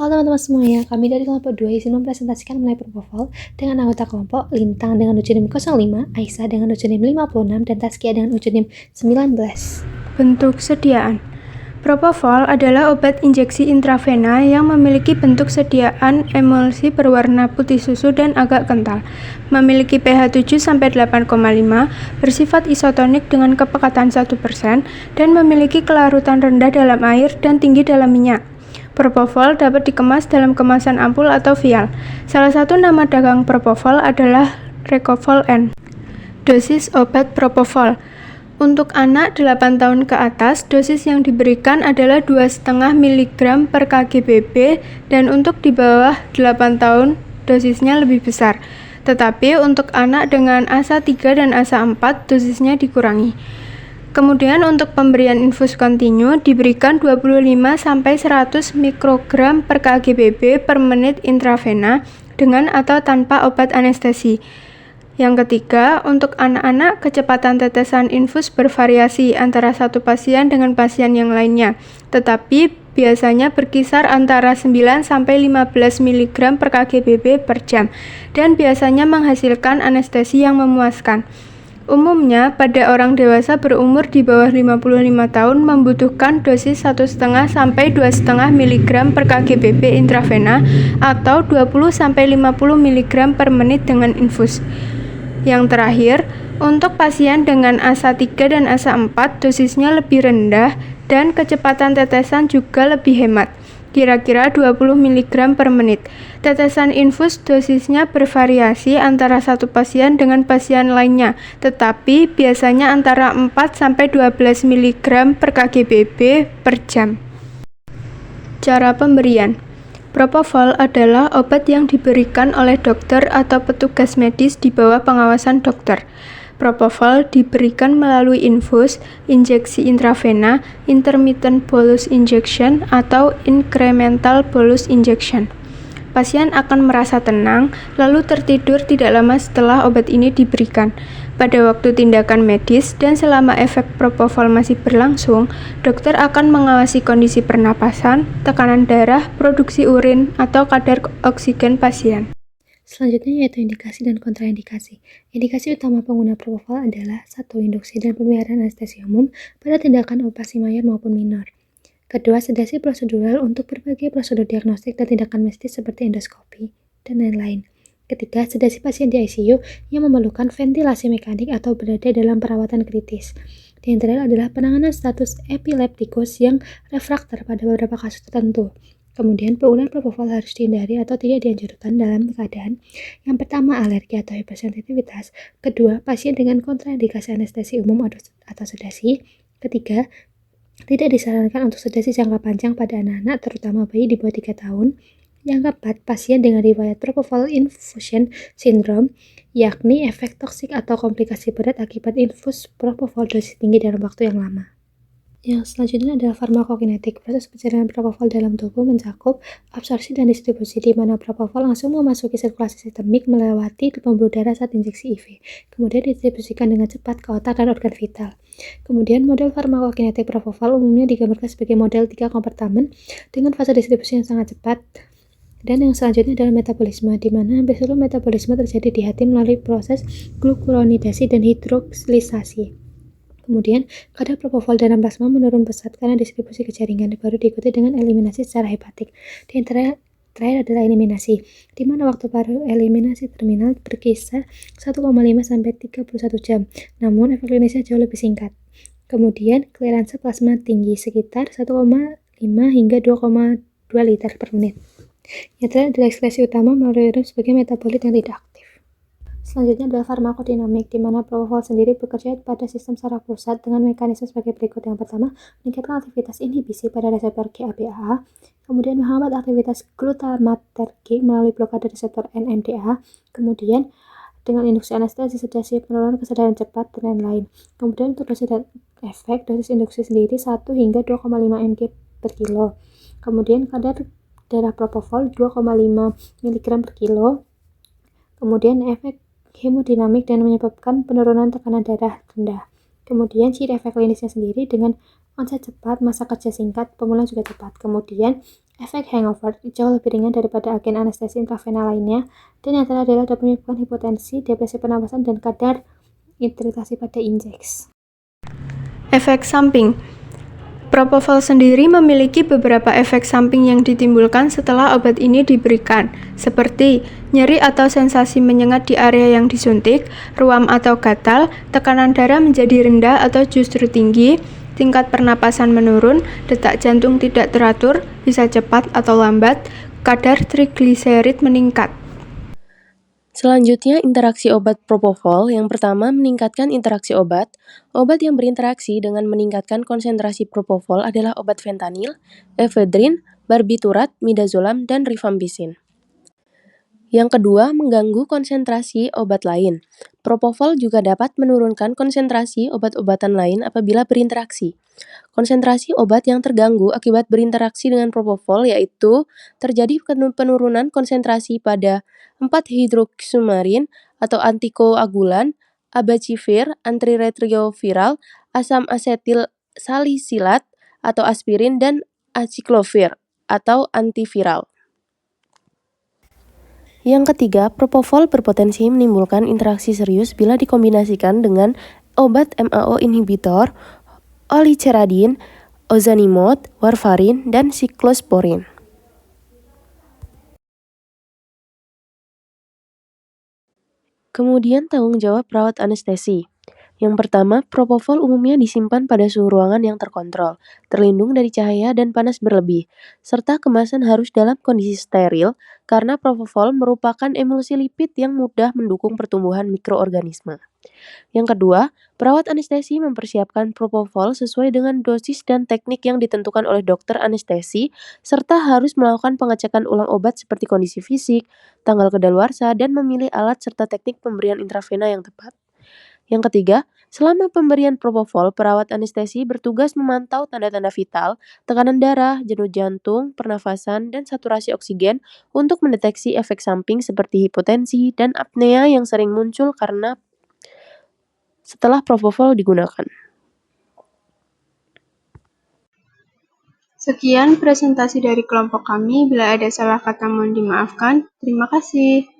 Halo teman-teman semuanya, kami dari kelompok 2 izin mempresentasikan mengenai propofol dengan anggota kelompok Lintang dengan ujonim 05, Aisyah dengan ujonim 56, dan Taskia dengan ujonim 19. Bentuk sediaan. Propofol adalah obat injeksi intravena yang memiliki bentuk sediaan emulsi berwarna putih susu dan agak kental. Memiliki pH 7-8,5, bersifat isotonik dengan kepekatan 1%, dan memiliki kelarutan rendah dalam air dan tinggi dalam minyak. Propofol dapat dikemas dalam kemasan ampul atau vial. Salah satu nama dagang propofol adalah Recovol N. Dosis obat propofol. Untuk anak 8 tahun ke atas, dosis yang diberikan adalah 2,5 mg per kg/BB, dan untuk di bawah 8 tahun, dosisnya lebih besar. Tetapi untuk anak dengan ASA 3 dan ASA 4, dosisnya dikurangi. Kemudian untuk pemberian infus kontinu diberikan 25-100 mikrogram per kg/BB per menit intravena dengan atau tanpa obat anestesi. Yang ketiga, untuk anak-anak kecepatan tetesan infus bervariasi antara satu pasien dengan pasien yang lainnya, tetapi biasanya berkisar antara 9-15 mg per kg/BB per jam dan biasanya menghasilkan anestesi yang memuaskan. Umumnya, pada orang dewasa berumur di bawah 55 tahun membutuhkan dosis 1,5-2,5 mg per kg/BB intravena atau 20-50 mg per menit dengan infus. Yang terakhir, untuk pasien dengan ASA 3 dan ASA 4, dosisnya lebih rendah dan kecepatan tetesan juga lebih hemat, kira-kira 20 mg per menit. Tetesan infus dosisnya bervariasi antara satu pasien dengan pasien lainnya, tetapi biasanya antara 4-12 mg per kg/BB per jam. Cara pemberian. Propofol adalah obat yang diberikan oleh dokter atau petugas medis di bawah pengawasan dokter. Propofol diberikan melalui infus, injeksi intravena, intermittent bolus injection, atau incremental bolus injection. Pasien akan merasa tenang, lalu tertidur tidak lama setelah obat ini diberikan. Pada waktu tindakan medis dan selama efek propofol masih berlangsung, dokter akan mengawasi kondisi pernapasan, tekanan darah, produksi urin, atau kadar oksigen pasien. Selanjutnya yaitu indikasi dan kontraindikasi. Indikasi utama pengguna propofol adalah 1. Induksi dan pemeliharaan anestesi umum pada tindakan operasi mayor maupun minor. Kedua, sedasi prosedural untuk berbagai prosedur diagnostik dan tindakan medis seperti endoskopi, dan lain-lain. Ketiga, sedasi pasien di ICU yang memerlukan ventilasi mekanik atau berada dalam perawatan kritis. Di antara adalah penanganan status epileptikus yang refraktor pada beberapa kasus tertentu. Kemudian, penggunaan propofol harus dihindari atau tidak dianjurkan dalam keadaan yang pertama alergi atau hipersensitivitas, kedua, pasien dengan kontraindikasi anestesi umum atau sedasi, ketiga, tidak disarankan untuk sedasi jangka panjang pada anak-anak, terutama bayi di bawah 3 tahun. Yang keempat, pasien dengan riwayat propofol infusion syndrome, yakni efek toksik atau komplikasi berat akibat infus propofol dosis tinggi dalam waktu yang lama. Yang selanjutnya adalah farmakokinetik. Proses pencernaan propofol dalam tubuh mencakup absorpsi dan distribusi, di mana propofol langsung memasuki sirkulasi sistemik melewati pembuluh darah saat injeksi IV, kemudian didistribusikan dengan cepat ke otak dan organ vital. Kemudian model farmakokinetik propofol umumnya digambarkan sebagai model 3 kompartemen dengan fase distribusi yang sangat cepat. Dan yang selanjutnya adalah metabolisme, di mana hampir seluruh metabolisme terjadi di hati melalui proses glukuronidasi dan hidrokslisasi. Kemudian, kadar propofol dalam plasma menurun pesat karena distribusi ke jaringan, baru diikuti dengan eliminasi secara hepatik. Di antara terakhir adalah eliminasi, di mana waktu paru eliminasi terminal berkisar 1,5-31 jam, namun efek klinisnya jauh lebih singkat. Kemudian, kliransi plasma tinggi, sekitar 1,5 hingga 2,2 liter per menit. Yang terakhir adalah ekskresi utama melalui urin sebagai metabolit yang tidak aktif. Selanjutnya adalah farmakodinamik, di mana propofol sendiri bekerja pada sistem saraf pusat dengan mekanisme sebagai berikut. Yang pertama, meningkatkan aktivitas inhibisi pada reseptor GABA, kemudian menghambat aktivitas glutamatergic melalui blokade reseptor NMDA, kemudian dengan induksi anestesi, sedasi, penurunan kesadaran cepat, dan lain-lain. Kemudian untuk dosis dan efek, dosis induksi sendiri 1 hingga 2,5 mg per kilo. Kemudian kadar darah propofol 2,5 mg per kilo. Kemudian efek hemodinamik dan menyebabkan penurunan tekanan darah rendah. Kemudian ciri efek klinisnya sendiri dengan onset cepat, masa kerja singkat, pemulihan juga cepat. Kemudian Efek hangover jauh lebih ringan daripada agen anestesi intravena lainnya, dan yang terakhir adalah dapat menyebabkan hipotensi, depresi pernapasan, dan kadar iritasi pada indeks. Efek samping. Propofol sendiri memiliki beberapa efek samping yang ditimbulkan setelah obat ini diberikan, seperti nyeri atau sensasi menyengat di area yang disuntik, ruam atau gatal, tekanan darah menjadi rendah atau justru tinggi, tingkat pernapasan menurun, detak jantung tidak teratur, bisa cepat atau lambat, kadar trigliserid meningkat. Selanjutnya, interaksi obat propofol. Yang pertama, meningkatkan interaksi obat. Obat yang berinteraksi dengan meningkatkan konsentrasi propofol adalah obat fentanyl, efedrin, barbiturat, midazolam, dan rifampicin. Yang kedua, mengganggu konsentrasi obat lain. Propofol juga dapat menurunkan konsentrasi obat-obatan lain apabila berinteraksi. Konsentrasi obat yang terganggu akibat berinteraksi dengan propofol yaitu terjadi penurunan konsentrasi pada 4-hidroxyumarin atau antikoagulan, abacivir, antiretroviral, asam asetil salisilat atau aspirin, dan aciclovir atau antiviral. Yang ketiga, propofol berpotensi menimbulkan interaksi serius bila dikombinasikan dengan obat MAO inhibitor, oliceradin, ozanimod, warfarin, dan siklosporin. Kemudian tanggung jawab perawat anestesi. Yang pertama, propofol umumnya disimpan pada suhu ruangan yang terkontrol, terlindung dari cahaya dan panas berlebih, serta kemasan harus dalam kondisi steril karena propofol merupakan emulsi lipid yang mudah mendukung pertumbuhan mikroorganisme. Yang kedua, perawat anestesi mempersiapkan propofol sesuai dengan dosis dan teknik yang ditentukan oleh dokter anestesi, serta harus melakukan pengecekan ulang obat seperti kondisi fisik, tanggal kedaluarsa, dan memilih alat serta teknik pemberian intravena yang tepat. Yang ketiga, selama pemberian propofol, perawat anestesi bertugas memantau tanda-tanda vital, tekanan darah, jenuh jantung, pernafasan, dan saturasi oksigen untuk mendeteksi efek samping seperti hipotensi dan apnea yang sering muncul karena setelah propofol digunakan. Sekian presentasi dari kelompok kami. Bila ada salah kata mohon dimaafkan. Terima kasih.